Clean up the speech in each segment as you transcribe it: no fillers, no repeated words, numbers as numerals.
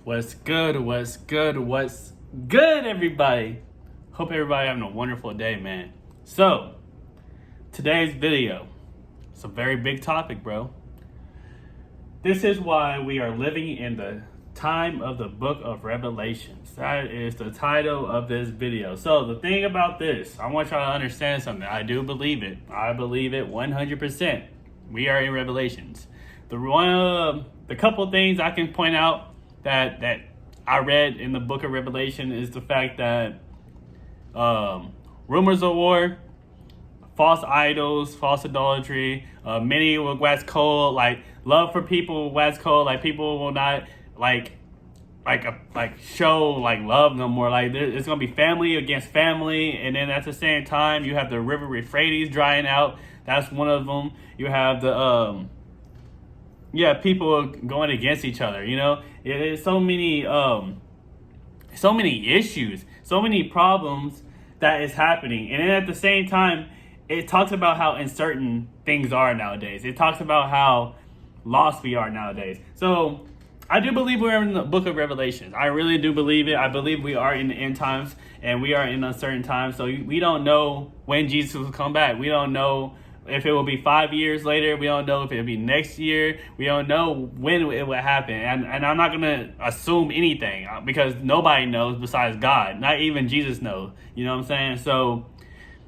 What's good? What's good? What's good, everybody? Hope everybody having a wonderful day, man. So, today's video, it's a very big topic, bro. This is why we are living in the time of the book of Revelations. That is the title of this video. So, the thing about this, I want y'all to understand something. I do believe it. I believe it 100%. We are in Revelations. The couple things I can point out that I read in the book of Revelation is the fact that rumors of war, false idols, false idolatry, many will wax cold, like love for people will wax cold, like people will not show like love no more. Like it's gonna be family against family, and then at the same time you have the river Euphrates drying out. That's one of them. You have the people going against each other. You know, it's so many issues, so many problems that is happening, and then at the same time, it talks about how uncertain things are nowadays. It talks about how lost we are nowadays. So I do believe we're in the book of Revelations. I really do believe it. I believe we are in the end times, and we are in uncertain times. So we don't know when Jesus will come back. We don't know if it will be 5 years later. We don't know if it'll be next year. We don't know when it will happen. And I'm not going to assume anything because nobody knows besides God. Not even Jesus knows. You know what I'm saying? So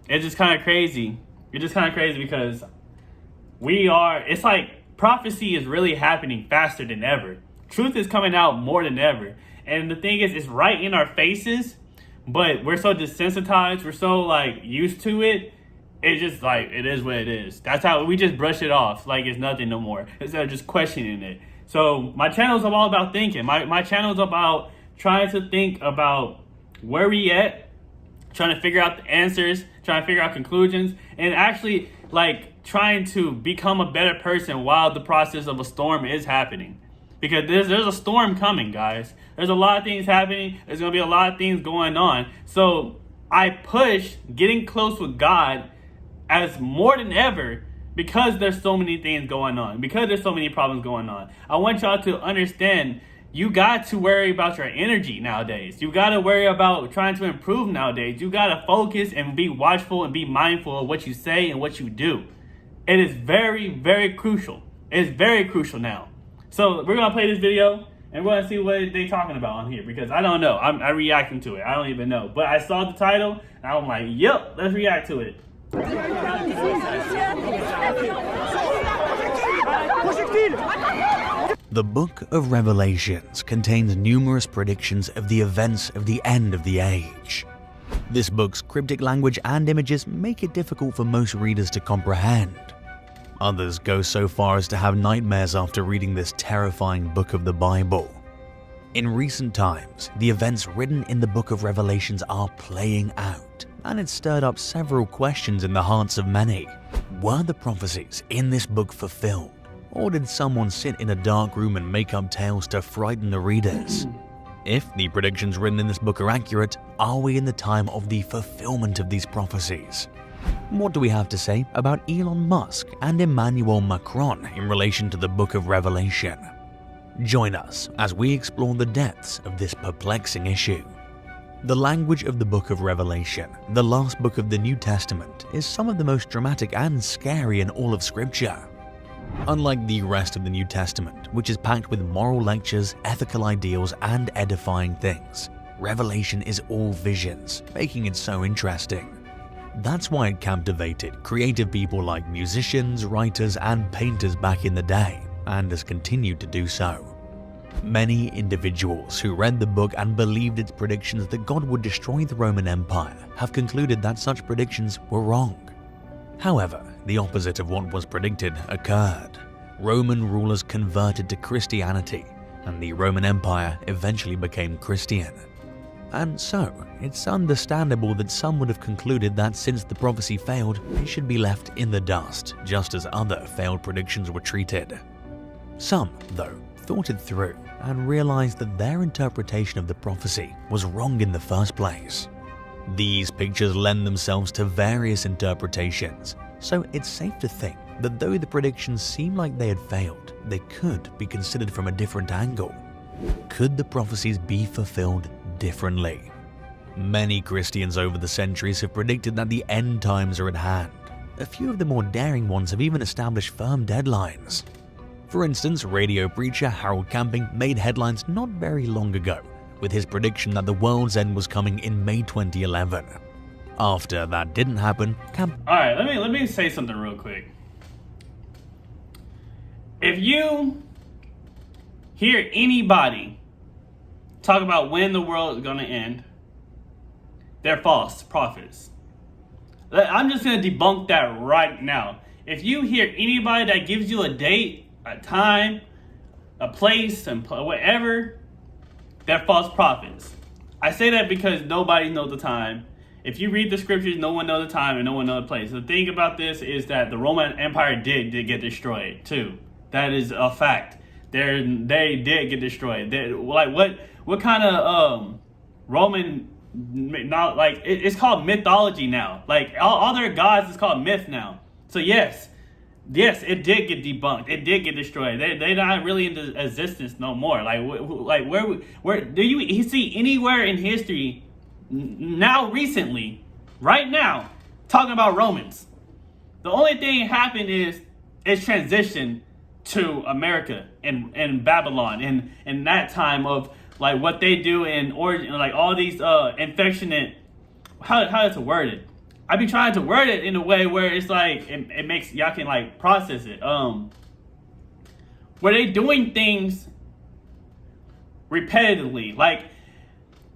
it's just kind of crazy. It's just kind of crazy because it's like prophecy is really happening faster than ever. Truth is coming out more than ever. And the thing is, it's right in our faces, but we're so desensitized. We're so like used to it. It's just like, it is what it is. That's how we just brush it off like it's nothing no more, instead of just questioning it. So my channel is all about thinking. My channel is about trying to think about where we at, trying to figure out the answers, trying to figure out conclusions, and actually like trying to become a better person while the process of a storm is happening. Because there's a storm coming, guys. There's a lot of things happening. There's going to be a lot of things going on. So I push getting close with God as more than ever because there's so many things going on. Because there's so many problems going on. I want y'all to understand you got to worry about your energy nowadays. You got to worry about trying to improve nowadays. You got to focus and be watchful and be mindful of what you say and what you do. It is very, very crucial. It's very crucial now. So we're going to play this video and we're going to see what they're talking about on here because I don't know. I'm reacting to it. I don't even know. But I saw the title and I'm like, yep, let's react to it. The Book of Revelations contains numerous predictions of the events of the end of the age. This book's cryptic language and images make it difficult for most readers to comprehend. Others go so far as to have nightmares after reading this terrifying book of the Bible. In recent times, the events written in the Book of Revelations are playing out, and it stirred up several questions in the hearts of many. Were the prophecies in this book fulfilled? Or did someone sit in a dark room and make up tales to frighten the readers? If the predictions written in this book are accurate, are we in the time of the fulfillment of these prophecies? What do we have to say about Elon Musk and Emmanuel Macron in relation to the Book of Revelation? Join us as we explore the depths of this perplexing issue. The language of the Book of Revelation, the last book of the New Testament, is some of the most dramatic and scary in all of Scripture. Unlike the rest of the New Testament, which is packed with moral lectures, ethical ideals, and edifying things, Revelation is all visions, making it so interesting. That's why it captivated creative people like musicians, writers, and painters back in the day, and has continued to do so. Many individuals who read the book and believed its predictions that God would destroy the Roman Empire have concluded that such predictions were wrong. However, the opposite of what was predicted occurred. Roman rulers converted to Christianity, and the Roman Empire eventually became Christian. And so, it's understandable that some would have concluded that since the prophecy failed, it should be left in the dust, just as other failed predictions were treated. Some, though, thought it through and realized that their interpretation of the prophecy was wrong in the first place. These pictures lend themselves to various interpretations, so it's safe to think that though the predictions seem like they had failed, they could be considered from a different angle. Could the prophecies be fulfilled differently? Many Christians over the centuries have predicted that the end times are at hand. A few of the more daring ones have even established firm deadlines. For instance, radio preacher Harold Camping made headlines not very long ago with his prediction that the world's end was coming in May 2011. After that didn't happen, Alright, let me say something real quick. If you hear anybody talk about when the world is going to end, they're false prophets. I'm just going to debunk that right now. If you hear anybody that gives you a date, a time, a place, and whatever, they're false prophets. I say that because nobody knows the time. If you read the scriptures, no one knows the time and no one knows the place. The thing about this is that the Roman Empire did get destroyed too. That is a fact. They did get destroyed. What kind of Roman, not like it's called mythology now. Like all their gods is called myth now. So yes, it did get debunked. It did get destroyed. They're not really into existence no more. Where do you see anywhere in history now recently, right now, talking about Romans? The only thing happened is transition to America and Babylon and that time of like what they do in origin, like all these infectionate. How is it worded? I be trying to word it in a way where it's like it makes y'all can like process it. Where they doing things repetitively, like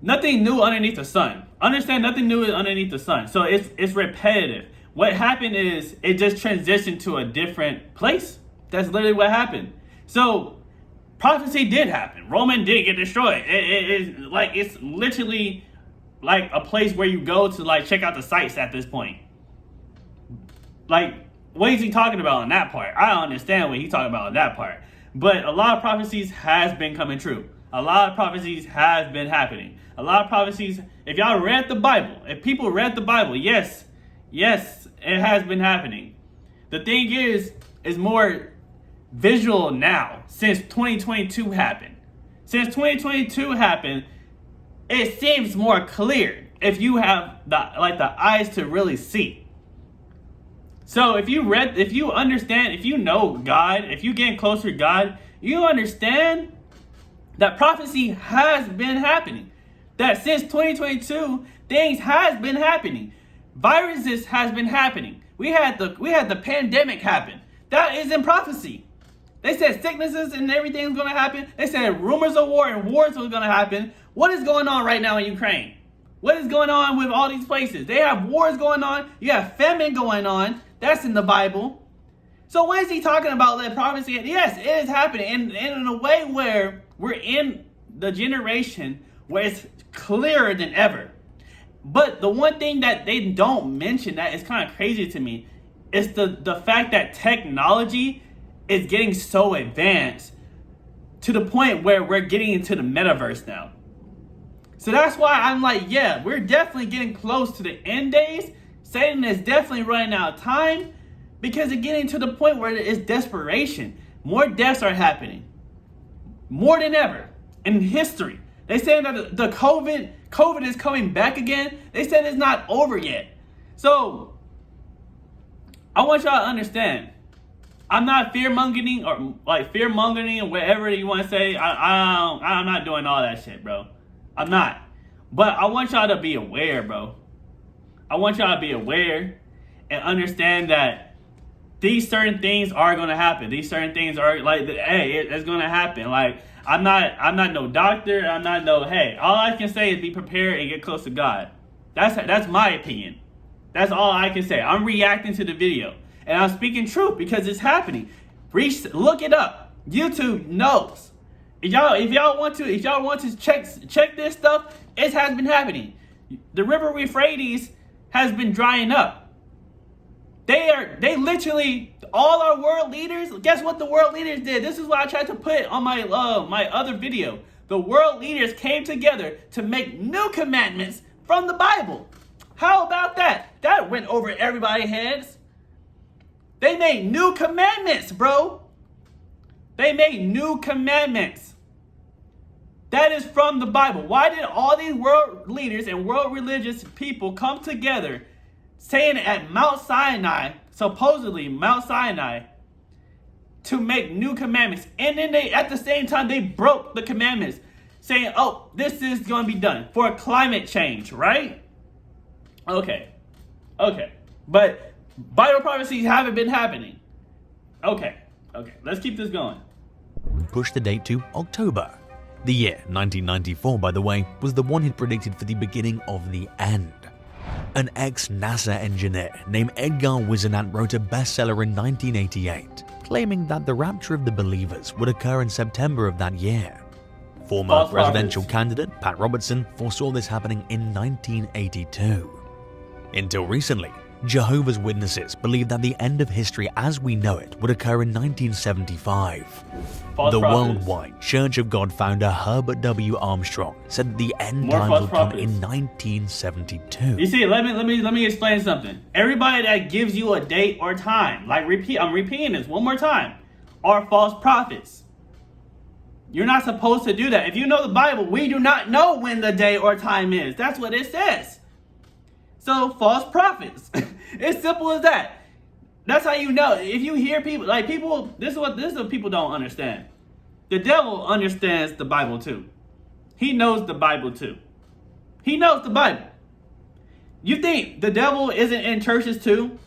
nothing new underneath the sun. Understand, nothing new is underneath the sun. So it's repetitive. What happened is it just transitioned to a different place. That's literally what happened. So prophecy did happen. Roman did get destroyed. It's literally like a place where you go to like check out the sites at this point. Like, what is he talking about on that part? I don't understand what he's talking about on that part. But a lot of prophecies has been coming true. A lot of prophecies has been happening. A lot of prophecies, if y'all read the Bible, if people read the Bible, yes, it has been happening. The thing is more visual now since 2022 happened. Since 2022 happened, it seems more clear if you have the eyes to really see. So if you understand, if you know God, if you get closer to God, you understand that prophecy has been happening. That since 2022, things has been happening. Viruses has been happening. We had the pandemic happen. That is in prophecy. They said sicknesses and everything is going to happen. They said rumors of war and wars was going to happen. What is going on right now in Ukraine? What is going on with all these places? They have wars going on. You have famine going on. That's in the Bible. So what is he talking about that prophecy? Yes, it is happening. And in a way where we're in the generation where it's clearer than ever. But the one thing that they don't mention that is kind of crazy to me is the fact that technology is getting so advanced to the point where we're getting into the metaverse now. So that's why I'm like, yeah, we're definitely getting close to the end days. Satan is definitely running out of time because it's getting to the point where it's desperation. More deaths are happening. More than ever in history. They say that the COVID is coming back again. They said it's not over yet. So I want y'all to understand. I'm not fear-mongering or whatever you want to say. I'm not doing all that shit, bro. I'm not. But I want y'all to be aware, bro. I want y'all to be aware and understand that these certain things are going to happen. These certain things are like, hey, it's going to happen. Like, I'm not no doctor. I'm not no, hey, all I can say is be prepared and get close to God. That's my opinion. That's all I can say. I'm reacting to the video. And I'm speaking truth because it's happening. Look it up. YouTube knows. If y'all want to check this stuff, it has been happening. The river Euphrates has been drying up. They literally, all our world leaders, guess what the world leaders did? This is what I tried to put on my other video. The world leaders came together to make new commandments from the Bible. How about that? That went over everybody's heads. They made new commandments, bro. They made new commandments. That is from the Bible. Why did all these world leaders and world religious people come together saying at Mount Sinai, supposedly Mount Sinai, to make new commandments? And then they, at the same time, they broke the commandments, saying, oh, this is going to be done for climate change, right? Okay. But Bible prophecies haven't been happening. Okay. Let's keep this going. Push the date to October. The year 1994, by the way, was the one he'd predicted for the beginning of the end. An ex-NASA engineer named Edgar Whisenant wrote a bestseller in 1988, claiming that the rapture of the believers would occur in September of that year. Former False presidential prophets. candidate Pat Robertson foresaw this happening in 1982. Until recently, Jehovah's Witnesses believed that the end of history as we know it would occur in 1975. False The prophets. worldwide Church of God founder Herbert W. Armstrong said that the end More times false would come prophets. in 1972. You see, let me explain something. Everybody that gives you a date or time, I'm repeating this one more time, are false prophets. You're not supposed to do that. If you know the Bible, we do not know when the day or time is. That's what it says. So, false prophets. It's simple as that. That's how you know. If you hear people, this is what people don't understand. The devil understands the Bible too. He knows the Bible too. He knows the Bible. You think the devil isn't in churches too?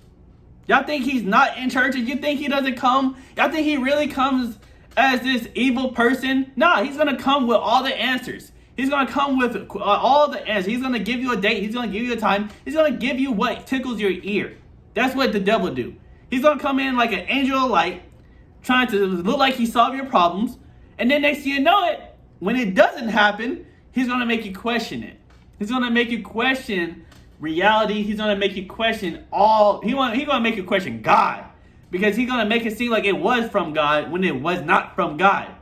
Y'all think he's not in churches? You think he doesn't come? Y'all think he really comes as this evil person? Nah, he's going to come with all the answers. He's going to come with all the answers. He's going to give you a date. He's going to give you a time. He's going to give you what tickles your ear. That's what the devil do. He's going to come in like an angel of light, trying to look like he solved your problems. And then next thing you know it, when it doesn't happen, he's going to make you question it. He's going to make you question reality. He's going to make you question he's going to make you question God. Because he's going to make it seem like it was from God when it was not from God.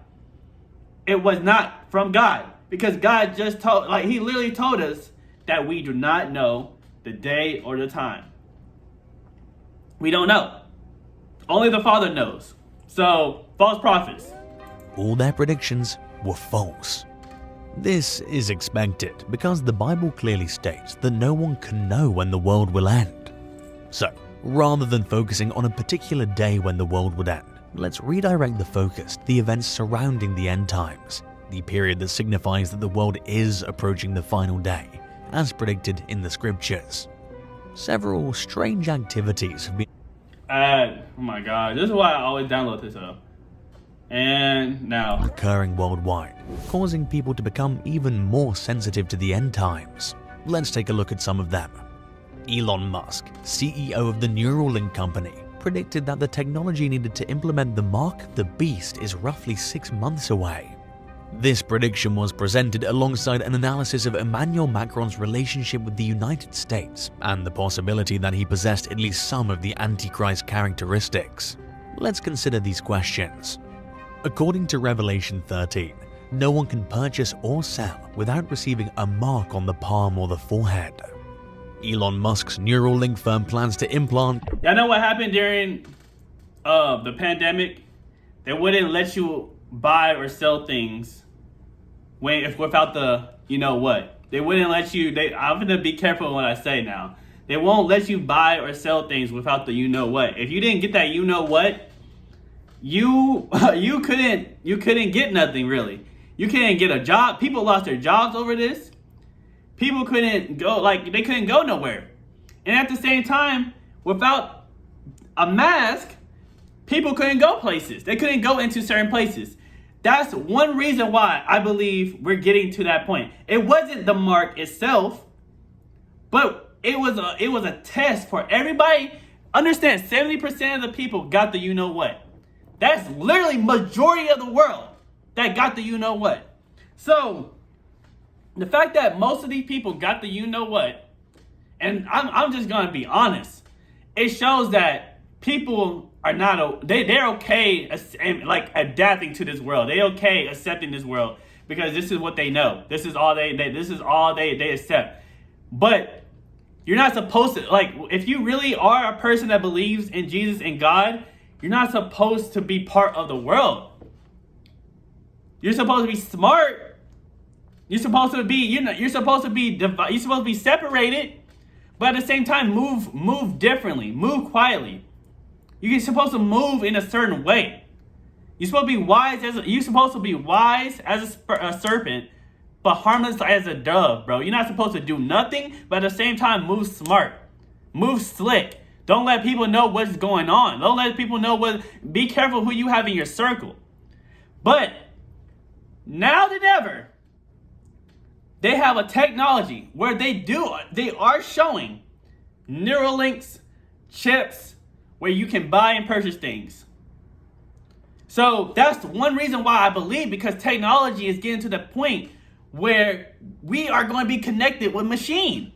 It was not from God. Because God just he literally told us that we do not know the day or the time. We don't know. Only the Father knows. So, false prophets. All their predictions were false. This is expected because the Bible clearly states that no one can know when the world will end. So, rather than focusing on a particular day when the world would end, let's redirect the focus to the events surrounding the end times, the period that signifies that the world is approaching the final day, as predicted in the scriptures. Several strange activities have been Oh my God, this is why I always download this up. And now, occurring worldwide, causing people to become even more sensitive to the end times. Let's take a look at some of them. Elon Musk, CEO of the Neuralink company, predicted that the technology needed to implement the Mark of the Beast is roughly 6 months away. This prediction was presented alongside an analysis of Emmanuel Macron's relationship with the United States and the possibility that he possessed at least some of the Antichrist characteristics. Let's consider these questions. According to Revelation 13, no one can purchase or sell without receiving a mark on the palm or the forehead. Elon Musk's Neuralink firm plans to implant. y'all know what happened during the pandemic? They wouldn't let you buy or sell things without the you know what. They wouldn't let you. I'm gonna be careful what I say now. They won't let you buy or sell things without the you know what. If you didn't get that you know what, you couldn't get nothing really. You couldn't get a job. People lost their jobs over this. People couldn't go they couldn't go nowhere. And at the same time, without a mask, people couldn't go places. They couldn't go into certain places. That's one reason why I believe we're getting to that point. It wasn't the mark itself, but it was a test for everybody. Understand, 70% of the people got the you know what. That's literally majority of the world that got the you know what. So the fact that most of these people got the you know what, and I'm just gonna be honest, it shows that people are not they're okay adapting to this world. They're okay accepting this world because this is what they know. This is all they accept. But you're not supposed to if you really are a person that believes in Jesus and God, you're not supposed to be part of the world. You're supposed to be smart You're supposed to be, you're supposed to be separated, but at the same time, move differently, move quietly. You're supposed to move in a certain way. You're supposed to be wise as a serpent, but harmless as a dove, bro. You're not supposed to do nothing, but at the same time, move smart, move slick. Don't let people know what's going on. Don't let people know be careful who you have in your circle. But now than ever, they have a technology where they are showing Neuralinks, chips, where you can buy and purchase things. So that's one reason why I believe, because technology is getting to the point where we are going to be connected with machine.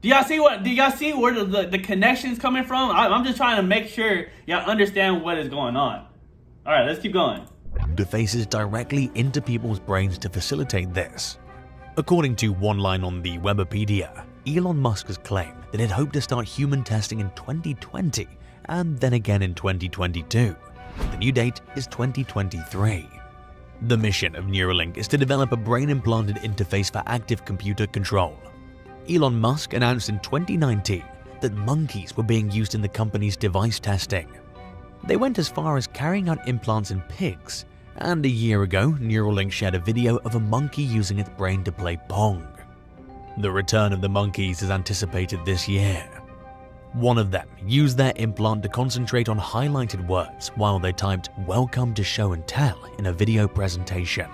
Do y'all see where the connection is coming from? I'm just trying to make sure y'all understand what is going on. All right, let's keep going. Interfaces directly into people's brains to facilitate this. According to one line on the Webipedia, Elon Musk has claimed that he'd hoped to start human testing in 2020 and then again in 2022. The new date is 2023. The mission of Neuralink is to develop a brain-implanted interface for active computer control. Elon Musk announced in 2019 that monkeys were being used in the company's device testing. They went as far as carrying out implants in pigs, and a year ago, Neuralink shared a video of a monkey using its brain to play Pong. The return of the monkeys is anticipated this year. One of them used their implant to concentrate on highlighted words while they typed "Welcome to Show and Tell" in a video presentation.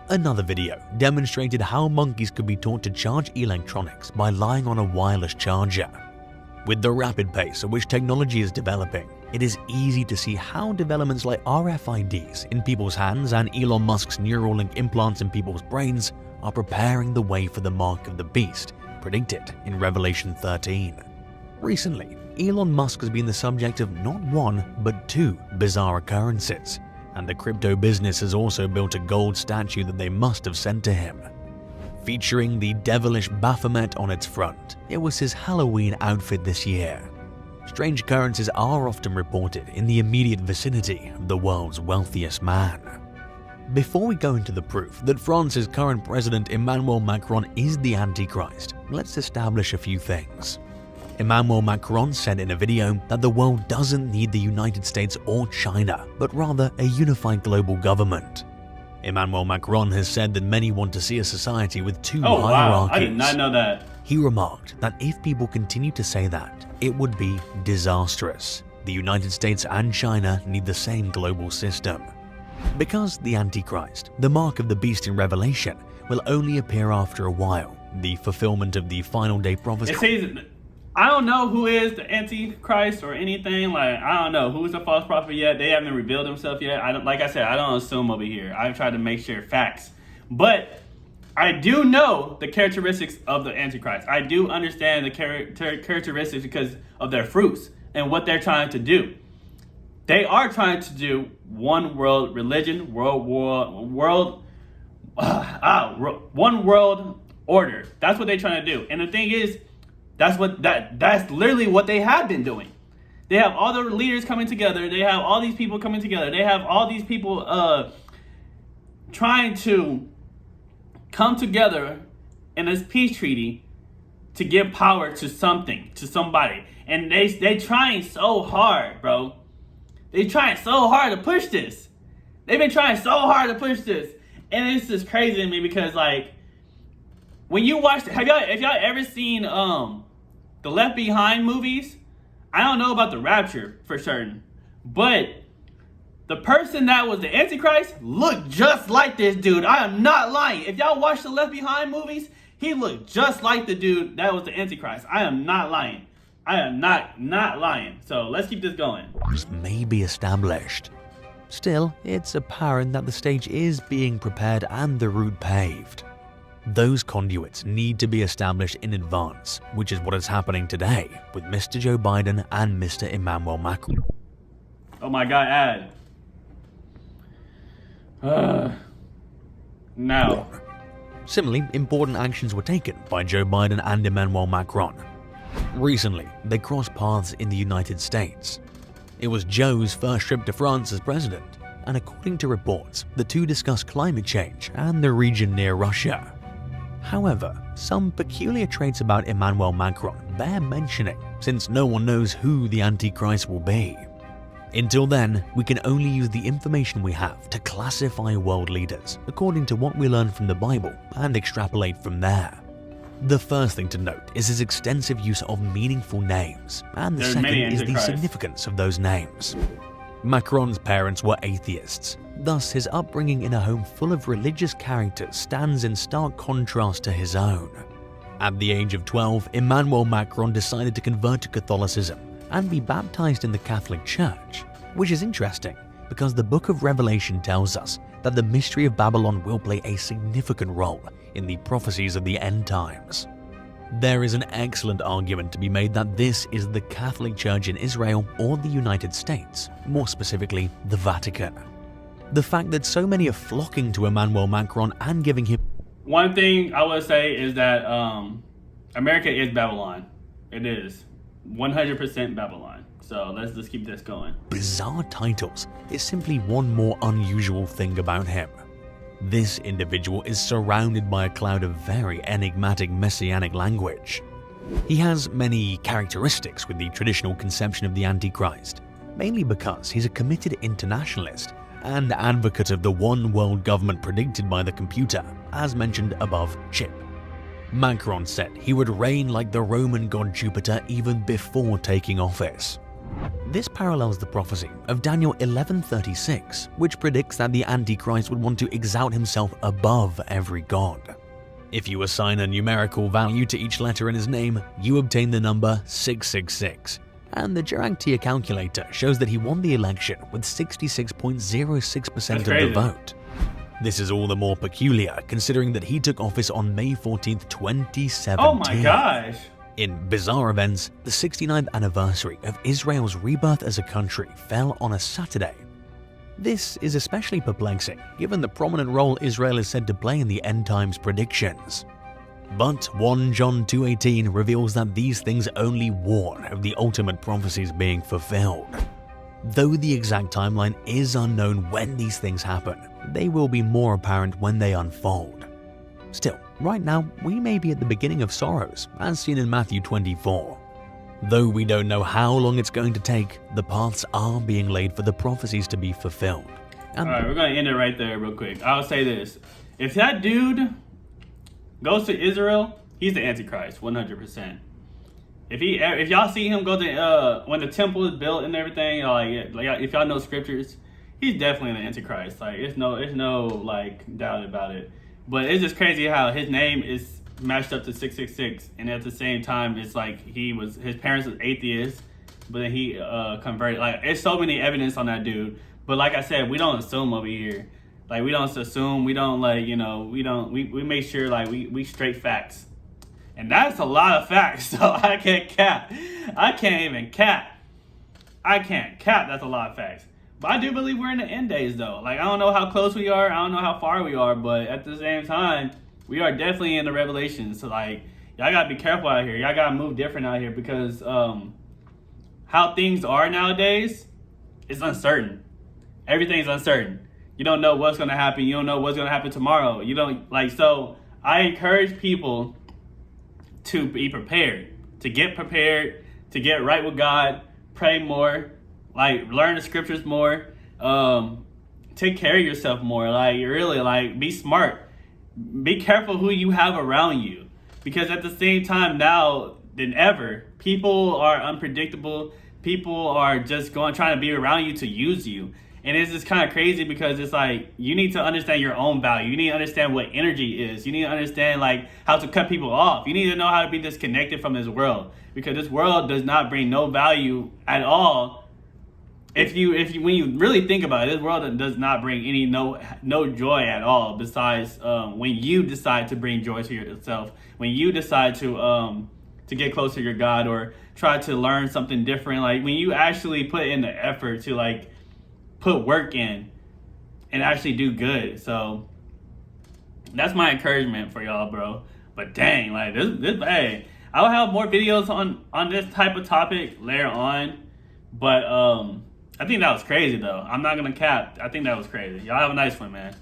Another video demonstrated how monkeys could be taught to charge electronics by lying on a wireless charger. With the rapid pace at which technology is developing, it is easy to see how developments like RFIDs in people's hands and Elon Musk's Neuralink implants in people's brains are preparing the way for the mark of the beast, predicted in Revelation 13. Recently, Elon Musk has been the subject of not one, but two bizarre occurrences, and the crypto business has also built a gold statue that they must have sent to him. Featuring the devilish Baphomet on its front, it was his Halloween outfit this year. Strange occurrences are often reported in the immediate vicinity of the world's wealthiest man. Before we go into the proof that France's current president Emmanuel Macron is the Antichrist, let's establish a few things. Emmanuel Macron said in a video that the world doesn't need the United States or China, but rather a unified global government. Emmanuel Macron has said that many want to see a society with two hierarchies. Wow, I did not know that. He remarked that if people continue to say that, it would be disastrous. The United States and China need the same global system. Because the Antichrist, the mark of the beast in Revelation, will only appear after a while, the fulfillment of the final day prophecy. It says, I don't know who is the Antichrist or anything. Like, I don't know who's the false prophet yet. They haven't revealed themselves yet. Like I said, I don't assume over here. I've tried to make sure facts. But I do know the characteristics of the Antichrist. I do understand the characteristics because of their fruits and what they're trying to do. They are trying to do one world religion, one world order. That's what they're trying to do. And the thing is, that's literally what they have been doing. They have all the leaders coming together. They have all these people coming together. They have all these people trying to come together in this peace treaty to give power to somebody. And they trying so hard, bro. They trying so hard to push this. They've been trying so hard to push this. And it's just crazy to me because, like, when you watch, if y'all ever seen the Left Behind movies? I don't know about the Rapture for certain, but the person that was the Antichrist looked just like this dude. I am not lying. If y'all watch the Left Behind movies, he looked just like the dude that was the Antichrist. I am not lying. I am not lying. So let's keep this going. May be established. Still, it's apparent that the stage is being prepared and the route paved. Those conduits need to be established in advance, which is what is happening today with Mr. Joe Biden and Mr. Emmanuel Macron. Oh my God, now. Similarly, important actions were taken by Joe Biden and Emmanuel Macron. Recently, they crossed paths in the United States. It was Joe's first trip to France as president, and according to reports, the two discussed climate change and the region near Russia. However, some peculiar traits about Emmanuel Macron bear mentioning, since no one knows who the Antichrist will be. Until then, we can only use the information we have to classify world leaders according to what we learn from the Bible and extrapolate from there. The first thing to note is his extensive use of meaningful names, and the second is the significance of those names. Macron's parents were atheists, thus his upbringing in a home full of religious characters stands in stark contrast to his own. At the age of 12, Emmanuel Macron decided to convert to Catholicism and be baptized in the Catholic Church, which is interesting because the Book of Revelation tells us that the mystery of Babylon will play a significant role in the prophecies of the end times. There is an excellent argument to be made that this is the Catholic Church in Israel or the United States, more specifically the Vatican. The fact that so many are flocking to Emmanuel Macron and giving him... One thing I would say is that America is Babylon. It is 100% Babylon. So let's just keep this going. Bizarre titles is simply one more unusual thing about him. This individual is surrounded by a cloud of very enigmatic messianic language. He has many characteristics with the traditional conception of the Antichrist, mainly because he's a committed internationalist and advocate of the one world government predicted by the computer, as mentioned above, Chip. Macron said he would reign like the Roman god Jupiter even before taking office. This parallels the prophecy of Daniel 11:36, which predicts that the Antichrist would want to exalt himself above every god. If you assign a numerical value to each letter in his name, you obtain the number 666, and the Gerantia calculator shows that he won the election with 66.06% of the vote. This is all the more peculiar considering that he took office on May 14th, 2017. Oh my gosh! In bizarre events, the 69th anniversary of Israel's rebirth as a country fell on a Saturday. This is especially perplexing given the prominent role Israel is said to play in the end times predictions. But 1 John 2:18 reveals that these things only warn of the ultimate prophecies being fulfilled. Though the exact timeline is unknown when these things happen, they will be more apparent when they unfold. Still, right now, we may be at the beginning of sorrows, as seen in Matthew 24. Though we don't know how long it's going to take, the paths are being laid for the prophecies to be fulfilled. Alright, we're going to end it right there real quick. I'll say this. If that dude goes to Israel, he's the Antichrist, 100%. If y'all see him go to, when the temple is built and everything, if y'all know scriptures, he's definitely the Antichrist. Like, it's no like, doubt about it. But it's just crazy how his name is matched up to 666, and at the same time, it's like his parents were atheists, but then he converted. Like, it's so many evidence on that dude. But like I said, we don't assume over here. Like, we don't assume. We don't we make sure like we straight facts, and that's a lot of facts. So I can't cap. I can't even cap. I can't cap. That's a lot of facts. But I do believe we're in the end days, though. Like, I don't know how close we are. I don't know how far we are. But at the same time, we are definitely in the Revelation. So, like, y'all got to be careful out here. Y'all got to move different out here because how things are nowadays is uncertain. Everything's uncertain. You don't know what's going to happen. You don't know what's going to happen tomorrow. You don't, like, so I encourage people to be prepared, to get right with God, pray more. Like, learn the scriptures more, take care of yourself more, like, really, like, be smart. Be careful who you have around you. Because at the same time now than ever, people are unpredictable. People are just trying to be around you to use you. And it's just kind of crazy because it's like, you need to understand your own value. You need to understand what energy is. You need to understand, like, how to cut people off. You need to know how to be disconnected from this world. Because this world does not bring no value at all. When you really think about it, this world does not bring no joy at all. Besides, when you decide to bring joy to yourself, when you decide to get closer to your God or try to learn something different, like when you actually put in the effort to like put work in and actually do good. So that's my encouragement for y'all, bro. But dang, like this, hey, I'll have more videos on this type of topic later on. But I think that was crazy, though. I'm not going to cap. I think that was crazy. Y'all have a nice one, man.